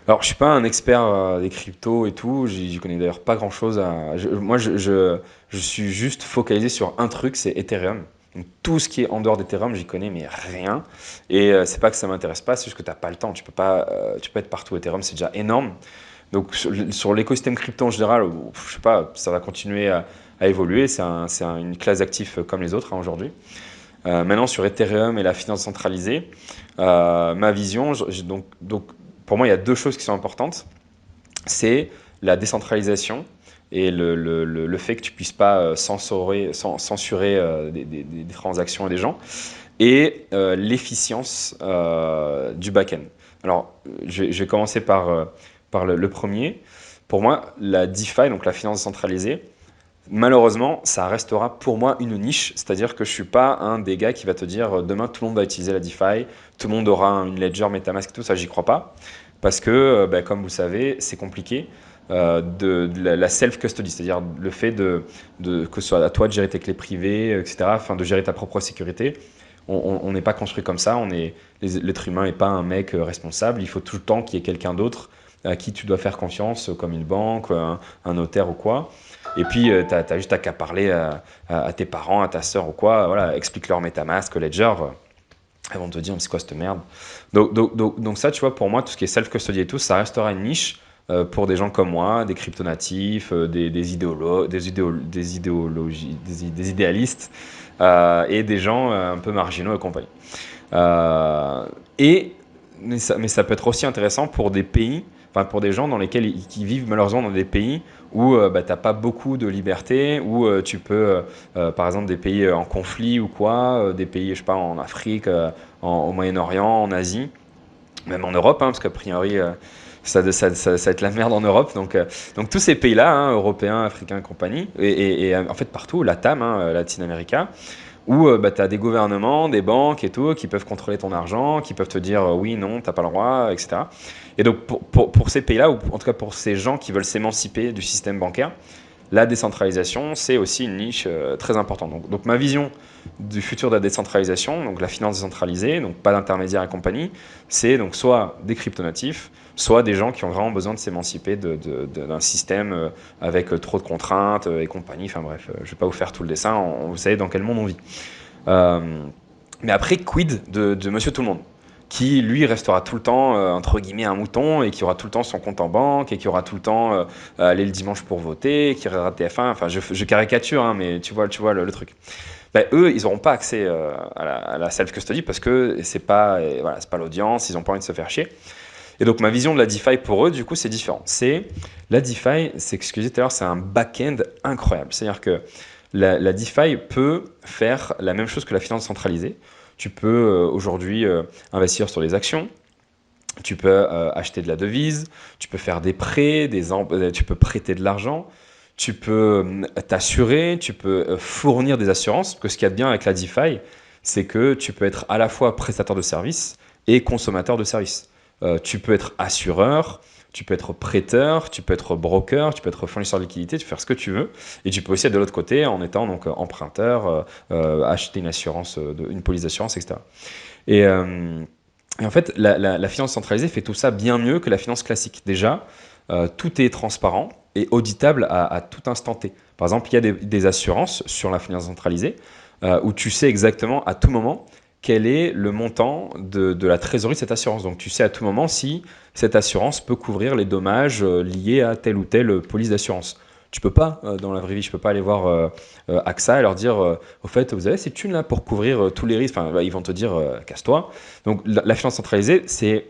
Alors, je suis pas un expert des cryptos et tout, j'y connais d'ailleurs pas grand-chose. Je suis juste focalisé sur un truc, c'est Ethereum. Donc, tout ce qui est en dehors d'Ethereum, j'y connais mais rien. Et c'est pas que ça m'intéresse pas, c'est juste que t'as pas le temps. Tu peux être partout. Ethereum, c'est déjà énorme. Donc, sur l'écosystème crypto en général, je sais pas, ça va continuer à évoluer. Une classe d'actifs comme les autres hein, aujourd'hui. Maintenant, sur Ethereum et la finance centralisée, ma vision, donc, pour moi, il y a deux choses qui sont importantes. C'est la décentralisation et le fait que tu puisses pas censurer des transactions et des gens, et l'efficience du back-end. Alors, je vais commencer par le premier. Pour moi, la DeFi, donc la finance décentralisée, malheureusement, ça restera pour moi une niche, c'est-à-dire que je suis pas un des gars qui va te dire demain tout le monde va utiliser la DeFi, tout le monde aura une ledger, MetaMask, tout ça, j'y crois pas, parce que bah, comme vous le savez, c'est compliqué de la self-custody, c'est-à-dire le fait que ce soit à toi de gérer tes clés privées, etc., enfin de gérer ta propre sécurité. On n'est pas construit comme ça, l'être humain n'est pas un mec responsable, il faut tout le temps qu'il y ait quelqu'un d'autre à qui tu dois faire confiance, comme une banque, un notaire ou quoi. Et puis, tu as juste qu'à parler à tes parents, à ta sœur ou quoi. Voilà, explique-leur MetaMask, Ledger. Elles vont te dire, mais c'est quoi cette merde? Donc ça, tu vois, pour moi, tout ce qui est self-custody et tout, ça restera une niche pour des gens comme moi, des cryptonatifs, des idéalistes et des gens un peu marginaux et compagnie. Euh, et, mais ça peut être aussi intéressant pour des pays, enfin pour des gens qui vivent malheureusement dans des pays où bah, tu n'as pas beaucoup de liberté, où tu peux, par exemple, des pays en conflit ou quoi, des pays, je sais pas, en Afrique, au Moyen-Orient, en Asie, même en Europe, hein, parce qu'a priori, ça va être la merde en Europe. Donc tous ces pays-là, hein, européens, africains et compagnie, et en fait partout, Latam, hein, Latin America, où bah, tu as des gouvernements, des banques et tout, qui peuvent contrôler ton argent, qui peuvent te dire oui, non, t'as pas le droit, etc. Et donc pour ces pays-là, ou en tout cas pour ces gens qui veulent s'émanciper du système bancaire, la décentralisation, c'est aussi une niche très importante. Donc ma vision du futur de la décentralisation, donc la finance décentralisée, donc pas d'intermédiaires et compagnie, c'est donc soit des cryptonatifs, soit des gens qui ont vraiment besoin de s'émanciper d'un système avec trop de contraintes et compagnie. Enfin bref, je ne vais pas vous faire tout le dessin, vous savez dans quel monde on vit. Euh, mais après, quid de Monsieur Tout le Monde, qui lui restera tout le temps entre guillemets un mouton et qui aura tout le temps son compte en banque et qui aura tout le temps aller le dimanche pour voter, qui regardera TF1. Enfin, je caricature, hein, mais tu vois le truc. Ben, eux, ils n'auront pas accès à la self-custody parce que voilà, c'est pas l'audience, ils n'ont pas envie de se faire chier. Et donc ma vision de la DeFi pour eux, du coup, c'est différent. La DeFi, c'est ce que je disais tout à l'heure, c'est un back-end incroyable. C'est-à-dire que la DeFi peut faire la même chose que la finance centralisée. Tu peux aujourd'hui investir sur des actions, tu peux acheter de la devise, tu peux faire des prêts, tu peux prêter de l'argent, tu peux t'assurer, tu peux fournir des assurances. Parce que ce qu'il y a de bien avec la DeFi, c'est que tu peux être à la fois prestataire de services et consommateur de services. Tu peux être assureur, tu peux être prêteur, tu peux être broker, tu peux être fournisseur de liquidité, tu peux faire ce que tu veux. Et tu peux aussi être de l'autre côté en étant donc emprunteur, acheter une assurance, une police d'assurance, etc. Et, euh, et en fait, la finance centralisée fait tout ça bien mieux que la finance classique. Déjà, tout est transparent et auditable à tout instant T. Par exemple, il y a des assurances sur la finance centralisée où tu sais exactement à tout moment quel est le montant de la trésorerie de cette assurance. Donc tu sais à tout moment si cette assurance peut couvrir les dommages liés à telle ou telle police d'assurance. Tu peux pas, dans la vraie vie, je peux pas aller voir AXA et leur dire, au fait, vous avez ces thunes là pour couvrir tous les risques. Enfin, bah, ils vont te dire, casse-toi. Donc la finance centralisée, c'est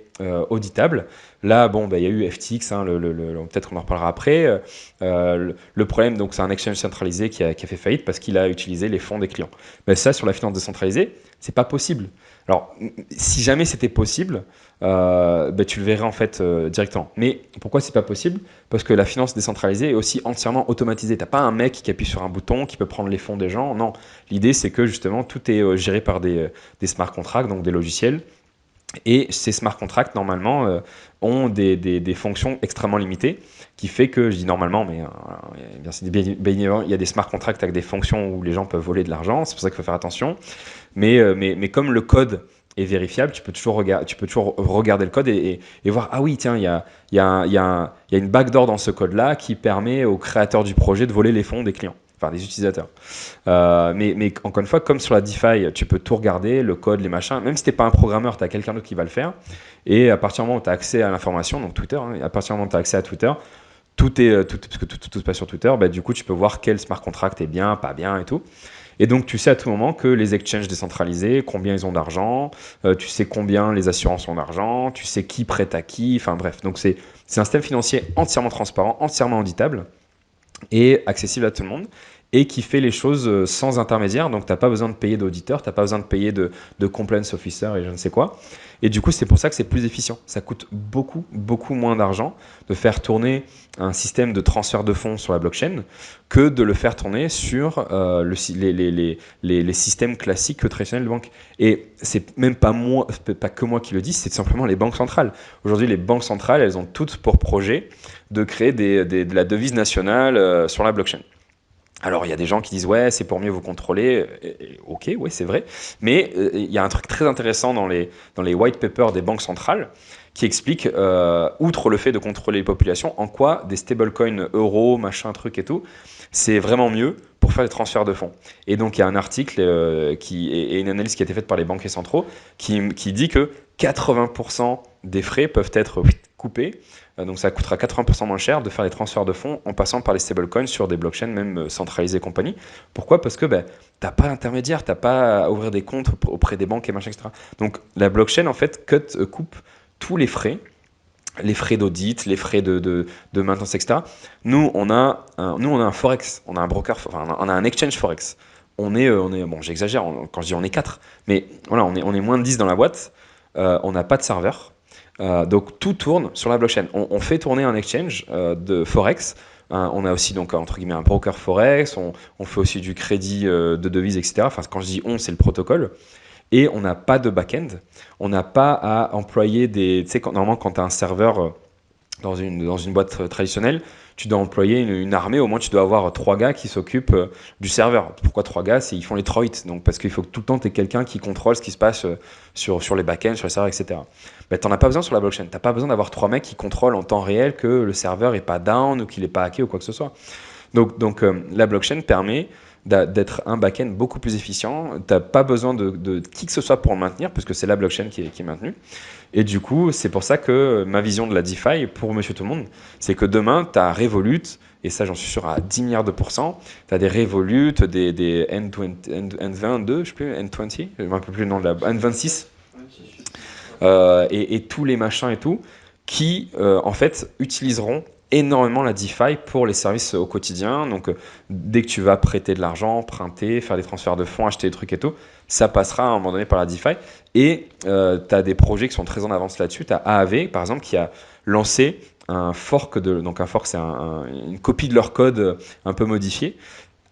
auditable. Là, bon, bah, il y a eu FTX, hein, peut-être qu'on en reparlera après. Le problème, donc, c'est un exchange centralisé qui a fait faillite parce qu'il a utilisé les fonds des clients. Mais ça, sur la finance décentralisée, c'est pas possible. Alors, si jamais c'était possible, bah, tu le verrais en fait directement. Mais pourquoi c'est pas possible? Parce que la finance décentralisée est aussi entièrement automatisée. T'as pas un mec qui appuie sur un bouton qui peut prendre les fonds des gens. Non, l'idée c'est que justement tout est géré par des smart contracts, donc des logiciels. Et ces smart contracts, normalement, ont des fonctions extrêmement limitées, qui fait que, je dis normalement, mais il y a des smart contracts avec des fonctions où les gens peuvent voler de l'argent, c'est pour ça qu'il faut faire attention. Mais comme le code est vérifiable, tu peux toujours regarder le code et voir, ah oui, tiens, il y a une backdoor dans ce code-là qui permet aux créateurs du projet de voler les fonds des clients, enfin des utilisateurs. Mais encore une fois, comme sur la DeFi, tu peux tout regarder, le code, les machins. Même si tu n'es pas un programmeur, tu as quelqu'un d'autre qui va le faire. Et à partir du moment où tu as accès à l'information, donc Twitter, hein, à partir du moment où tu as accès à Twitter, parce que tout se passe sur Twitter, bah, du coup, tu peux voir quel smart contract est bien, pas bien et tout. Et donc, tu sais à tout moment que les exchanges décentralisés, combien ils ont d'argent, tu sais combien les assurances ont d'argent, tu sais qui prête à qui, enfin bref. Donc, c'est un système financier entièrement transparent, entièrement auditable et accessible à tout le monde et qui fait les choses sans intermédiaire. Donc, tu n'as pas besoin de payer d'auditeur, tu n'as pas besoin de payer de compliance officer et je ne sais quoi. Et du coup, c'est pour ça que c'est plus efficient. Ça coûte beaucoup, beaucoup moins d'argent de faire tourner un système de transfert de fonds sur la blockchain que de le faire tourner sur les systèmes classiques traditionnels de banque. Et c'est même pas moi, pas que moi qui le dis, c'est simplement les banques centrales. Aujourd'hui, les banques centrales, elles ont toutes pour projet de créer de la devise nationale sur la blockchain. Alors, il y a des gens qui disent, ouais, c'est pour mieux vous contrôler. Ok, ouais, c'est vrai. Mais il y a un truc très intéressant dans les white papers des banques centrales qui explique, outre le fait de contrôler les populations, en quoi des stablecoins euros, machin, truc et tout, c'est vraiment mieux pour faire des transferts de fonds. Et donc, il y a un article et une analyse qui a été faite par les banquiers centraux qui dit que 80% des frais peuvent être coupés. Donc ça coûtera 80% moins cher de faire les transferts de fonds en passant par les stablecoins sur des blockchains même centralisées et compagnie. Pourquoi? Parce que t'as pas d'intermédiaire, t'as pas à ouvrir des comptes auprès des banques et machin, etc. Donc la blockchain en fait coupe tous les frais d'audit, les frais de maintenance, etc. Nous on a un forex, on a un broker, enfin, on a un exchange forex. Bon, j'exagère quand je dis on est 4, mais voilà, on est moins de 10 dans la boîte. On n'a pas de serveur. Donc tout tourne sur la blockchain. On fait tourner un exchange de Forex. On a aussi donc entre guillemets un broker Forex. On fait aussi du crédit de devises, etc. Enfin, quand je dis on, c'est le protocole. Et on n'a pas de back-end. On n'a pas à employer des. Tu sais, normalement, quand tu as un serveur dans une boîte traditionnelle, tu dois employer une armée, au moins tu dois avoir 3 gars qui s'occupent du serveur. Pourquoi 3 gars? C'est ils font les troïts, donc parce qu'il faut que tout le temps tu aies quelqu'un qui contrôle ce qui se passe sur les backends, sur les serveurs, etc. Ben, tu n'en as pas besoin sur la blockchain. Tu n'as pas besoin d'avoir 3 mecs qui contrôlent en temps réel que le serveur n'est pas down ou qu'il n'est pas hacké ou quoi que ce soit. Donc la blockchain permet d'être un back-end beaucoup plus efficient. Tu n'as pas besoin de qui que ce soit pour le maintenir, puisque c'est la blockchain qui est maintenue. Et du coup, c'est pour ça que ma vision de la DeFi, pour Monsieur Tout-le-Monde, c'est que demain, tu as Revolut, et ça j'en suis sûr à 10 milliards de pourcents, tu as des Revolut, des N22, je ne sais plus, N20, je ne me rappelle plus le nom de la N26, et tous les machins et tout, qui en fait utiliseront énormément la DeFi pour les services au quotidien. Donc, dès que tu vas prêter de l'argent, emprunter, faire des transferts de fonds, acheter des trucs et tout, ça passera à un moment donné par la DeFi. Et tu as des projets qui sont très en avance là-dessus. Tu as AAV, par exemple, qui a lancé un fork. Donc, un fork, c'est une copie de leur code un peu modifié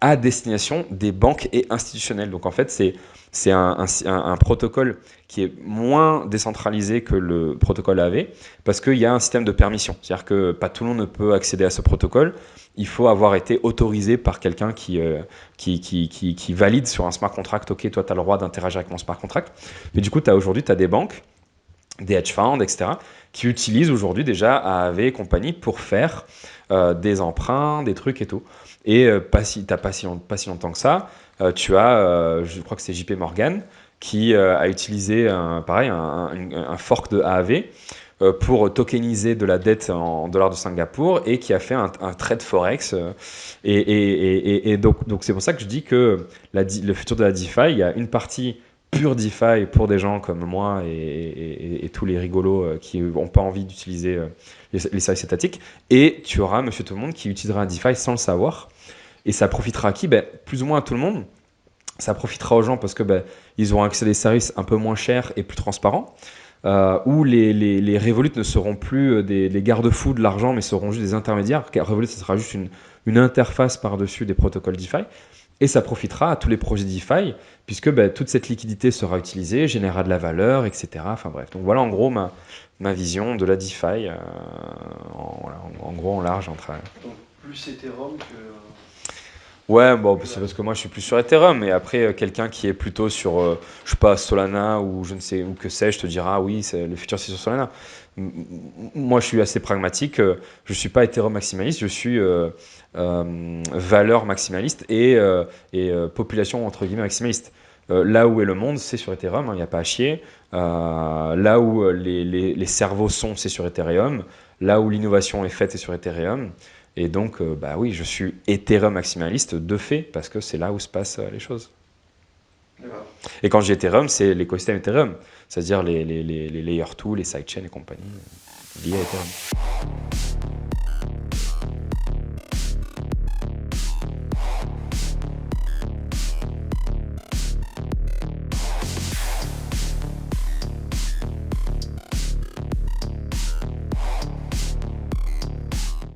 à destination des banques et institutionnels. Donc en fait, c'est un protocole qui est moins décentralisé que le protocole AV parce qu'il y a un système de permission. C'est-à-dire que pas tout le monde ne peut accéder à ce protocole. Il faut avoir été autorisé par quelqu'un qui valide sur un smart contract. Ok, toi, tu as le droit d'interagir avec mon smart contract. Mais du coup, aujourd'hui, tu as des banques, des hedge funds, etc., qui utilisent aujourd'hui déjà AAV et compagnie pour faire des emprunts, des trucs et tout. Et pas si longtemps que ça, tu as, je crois que c'est JP Morgan, qui a utilisé pareil, un fork de AAV pour tokeniser de la dette en dollars de Singapour et qui a fait un trade forex. Et donc c'est pour ça que je dis que le futur de la DeFi, il y a une partie pure DeFi pour des gens comme moi et tous les rigolos qui n'ont pas envie d'utiliser les services étatiques. Et tu auras Monsieur Tout-le-Monde qui utilisera un DeFi sans le savoir. Et ça profitera à qui? Plus ou moins à tout le monde. Ça profitera aux gens parce que ils auront accès à des services un peu moins chers et plus transparents. Où les Revolut ne seront plus les garde-fous de l'argent, mais seront juste des intermédiaires. Car Revolut, ce sera juste une interface par-dessus des protocoles DeFi. Et ça profitera à tous les projets DeFi, puisque toute cette liquidité sera utilisée, générera de la valeur, etc. Enfin bref. Donc voilà en gros ma vision de la DeFi, en gros en large. Donc plus Ethereum que... Ouais, bon, c'est parce que moi je suis plus sur Ethereum, mais après quelqu'un qui est plutôt sur, je sais pas, Solana ou je ne sais, ou que sais-je, te dira, ah oui, le futur c'est sur Solana. Moi je suis assez pragmatique, je suis pas Ethereum maximaliste, je suis valeur maximaliste et population entre guillemets maximaliste. Là où est le monde, c'est sur Ethereum, il n'y a pas à chier. Là où les cerveaux sont, c'est sur Ethereum. Là où l'innovation est faite, c'est sur Ethereum. Et donc, bah oui, je suis Ethereum maximaliste de fait, parce que c'est là où se passent les choses. D'accord. Et quand je dis Ethereum, c'est l'écosystème Ethereum, c'est-à-dire les Layer 2, les sidechains et compagnie liés à Ethereum.